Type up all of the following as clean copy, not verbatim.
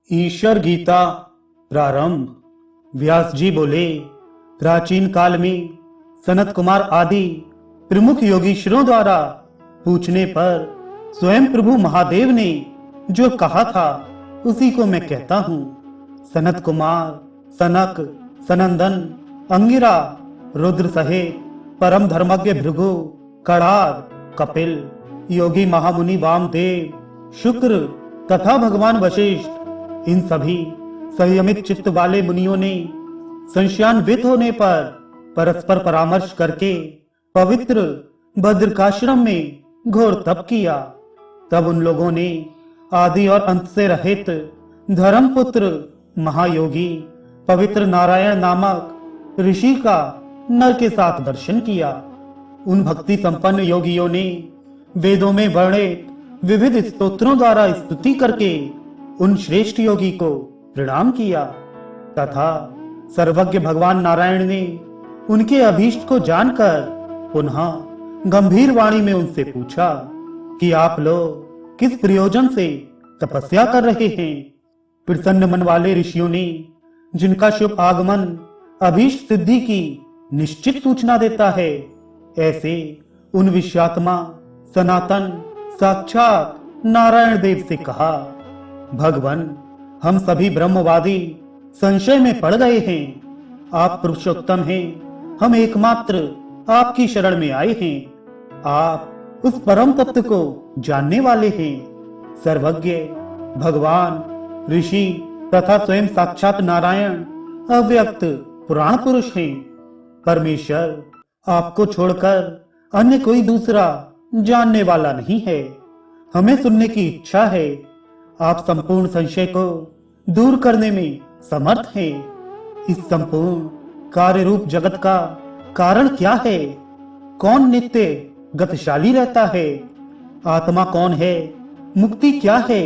ईश्वर गीता प्रारंभ। व्यास जी बोले, प्राचीन काल में सनत कुमार आदि प्रमुख योगीश्वरों द्वारा पूछने पर स्वयं प्रभु महादेव ने जो कहा था उसी को मैं कहता हूँ। सनत कुमार, सनक, सनंदन, अंगिरा, रुद्र सहित परम धर्मज्ञ भृगु, कड़ार, कपिल, योगी महामुनि वामदेव, शुक्र तथा भगवान वशिष्ठ, इन सभी संयमित चित्त वाले मुनियों ने संशयान्वित होने पर परस्पर परामर्श करके पवित्र बद्रिकाश्रम में घोर तप किया। तब उन लोगों ने आदि और अंत से रहित धर्मपुत्र महायोगी पवित्र नारायण नामक ऋषि का नर के साथ दर्शन किया। उन भक्ति संपन्न योगियों ने वेदों में वर्णित विविध स्तोत्रों द्वारा स्तुति करके उन श्रेष्ठ योगी को प्रणाम किया तथा सर्वज्ञ भगवान नारायण ने उनके अभीष्ट को जानकर पुनः गंभीर वाणी में उनसे पूछा कि आप लोग किस प्रयोजन से तपस्या कर रहे हैं। प्रसन्न मन वाले ऋषियों ने, जिनका शुभ आगमन अभीष्ट सिद्धि की निश्चित सूचना देता है, ऐसे उन विश्वात्मा सनातन साक्षात नारायण देव से कहा, भगवान, हम सभी ब्रह्मवादी संशय में पड़ गए हैं। आप पुरुषोत्तम हैं, हम एकमात्र आपकी शरण में आए हैं। आप उस परम तत्व को जानने वाले हैं। सर्वज्ञ भगवान ऋषि तथा स्वयं साक्षात नारायण अव्यक्त पुराण पुरुष हैं। परमेश्वर आपको छोड़कर अन्य कोई दूसरा जानने वाला नहीं है। हमें सुनने की इच्छा है। आप संपूर्ण संशय को दूर करने में समर्थ हैं। इस संपूर्ण कार्य रूप जगत का कारण क्या है? कौन नित्य गतिशाली रहता है? आत्मा कौन है? मुक्ति क्या है?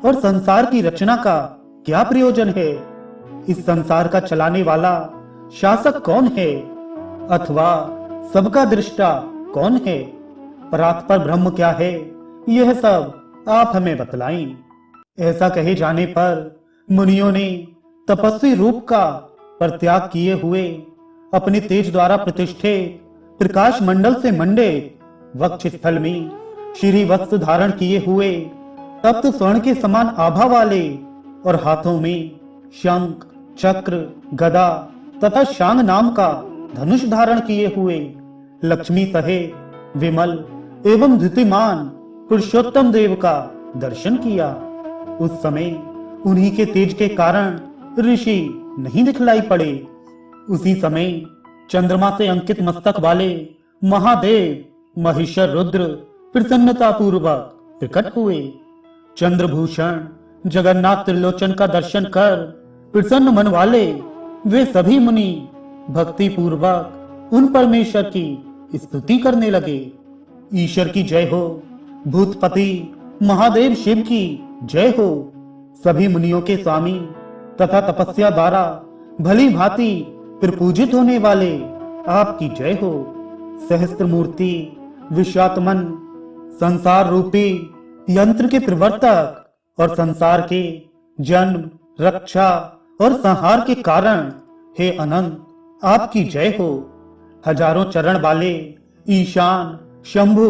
और संसार की रचना का क्या प्रयोजन है? इस संसार का चलाने वाला शासक कौन है? अथवा सबका दृष्टा कौन है? परात्पर ब्रह्म क्या है? यह सब आप हमें बतलाएं। ऐसा कहे जाने पर मुनियों ने तपस्वी रूप का परित्याग किए हुए अपने तेज द्वारा प्रतिष्ठित प्रकाश मंडल से मंडित वक्ष स्थल में श्री वस्त्र धारण किए हुए तप्त स्वर्ण के समान आभा वाले और हाथों में शंख, चक्र, गदा तथा शांग नाम का धनुष धारण किए हुए लक्ष्मी सहित विमल एवं धृतिमान पुरुषोत्तम देव का दर्शन किया। उस समय उन्हीं के तेज के कारण ऋषि नहीं दिखलाई पड़े। उसी समय चंद्रमा से अंकित मस्तक वाले महादेव महिषर रुद्र प्रसन्नता पूर्वक प्रकट हुए। चंद्रभूषण जगन्नाथ त्रिलोचन का दर्शन कर प्रसन्न मन वाले वे सभी मुनि भक्ति पूर्वक उन परमेश्वर की स्तुति करने लगे। ईश्वर की जय हो, भूतपति महादेव शिव की जय हो। सभी मुनियों के स्वामी तथा तपस्या द्वारा भली भांति प्रपूजित होने वाले आपकी जय हो। सहस्त्र मूर्ति विश्वात्मन संसार रूपी यंत्र के प्रवर्तक और संसार के जन्म, रक्षा और संहार के कारण हे अनंत आपकी जय हो। हजारों चरण वाले ईशान शंभु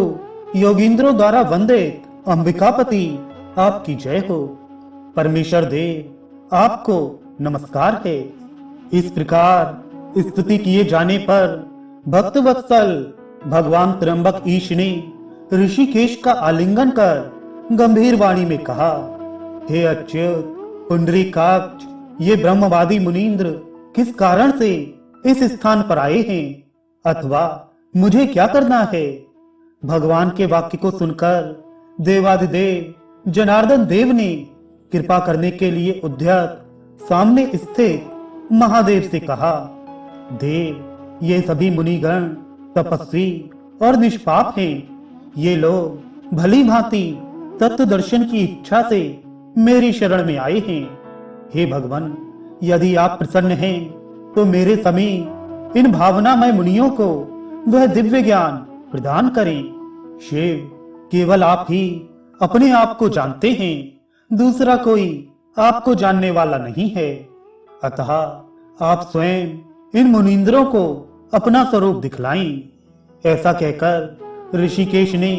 योगींद्रों द्वारा वंदित अंबिकापति आपकी जय हो। परमेश्वर देव आपको नमस्कार है। इस प्रकार स्तुति किए जाने पर भक्त वत्सल भगवान त्र्यंबक ईश ने ऋषिकेश का आलिंगन कर गंभीर वाणी में कहा, हे अच्युत पुंडरीकाक्ष, ये ब्रह्मवादी मुनीन्द्र किस कारण से इस स्थान पर आए हैं अथवा मुझे क्या करना है? भगवान के वाक्य को सुनकर देवादिदेव जनार्दन देव ने कृपा करने के लिए उद्यत सामने स्थित महादेव से कहा, देव, ये सभी मुनिगण तपस्वी और निष्पाप हैं। ये लोग भली भांति तत्व दर्शन की इच्छा से मेरी शरण में आए हैं। हे भगवान, यदि आप प्रसन्न हैं तो मेरे समीप इन भावनामय मुनियों को वह दिव्य ज्ञान प्रदान करें। शिव, केवल आप ही अपने आप को जानते हैं, दूसरा कोई आपको जानने वाला नहीं है, अतः आप स्वयं इन मुनींद्रों को अपना स्वरूप दिखलाएं। ऐसा कहकर ऋषिकेश ने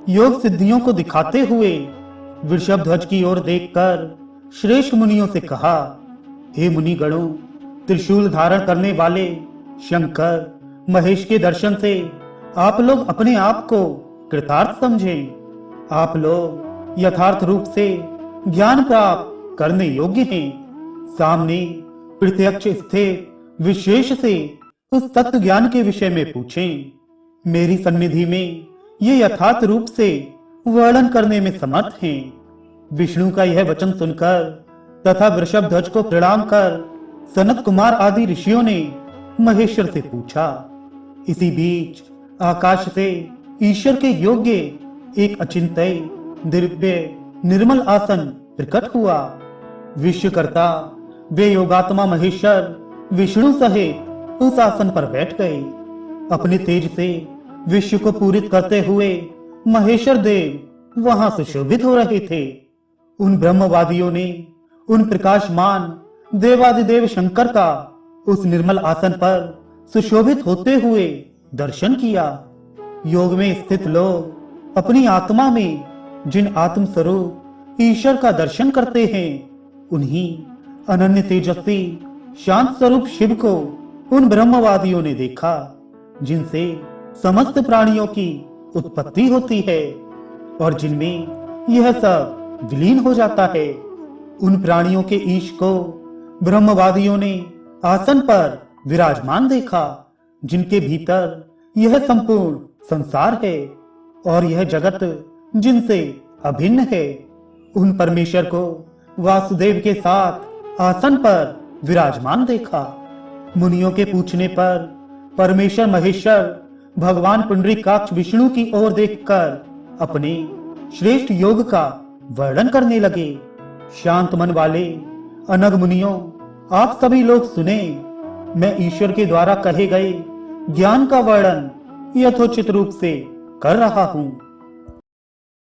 योग सिद्धियों को दिखाते हुए वृषभध्वज की ओर देखकर श्रेष्ठ मुनियों से कहा, हे मुनिगणों, त्रिशूल धारण करने वाले शंकर महेश के दर्शन से आप लोग अपने आप को कृतार्थ समझें। आप लोग यथार्थ रूप से ज्ञान प्राप्त करने योग्य हैं। सामने प्रत्यक्ष स्थित विशेष से उस तत्व ज्ञान के विषय में पूछें। मेरी सन्निधि में ये यथार्थ रूप से वर्णन करने में समर्थ हैं। विष्णु का यह वचन सुनकर तथा वृषभध्वज को प्रणाम कर सनत कुमार आदि ऋषियों ने महेश्वर से पूछा। इसी बीच आकाश से ईश्वर के योग्य एक अचिंत्य दिव्य निर्मल आसन प्रकट हुआ। विश्वकर्ता वे योगात्मा महेश्वर विष्णु सहित उस आसन पर बैठ गए। अपने तेज से विश्व को पूरित करते हुए महेश्वर देव वहां सुशोभित हो रहे थे। उन ब्रह्मवादियों ने उन प्रकाशमान देवादिदेव शंकर का उस निर्मल आसन पर सुशोभित होते हुए दर्शन किया। योग में स्थित लोग अपनी आत्मा में जिन आत्म स्वरूप ईश्वर का दर्शन करते हैं, उन्हीं अनन्य तेजस्वी शांत स्वरूप शिव को उन ब्रह्मवादियों ने देखा, जिनसे समस्त प्राणियों की उत्पत्ति होती है और जिनमें यह सब विलीन हो जाता है। उन प्राणियों के ईश को ब्रह्मवादियों ने आसन पर विराजमान देखा, जिनके भीतर यह संपूर्ण संसार है और यह जगत जिनसे अभिन्न है। उन परमेश्वर को वासुदेव के साथ आसन पर विराजमान देखा। मुनियों के पूछने पर परमेश्वर महेश्वर भगवान पुंडरीकाक्ष विष्णु की ओर देखकर अपने श्रेष्ठ योग का वर्णन करने लगे। शांत मन वाले अनग मुनियों, आप सभी लोग सुने। मैं ईश्वर के द्वारा कहे गए ज्ञान का वर्णन यथोचित रूप से कर रहा हूं।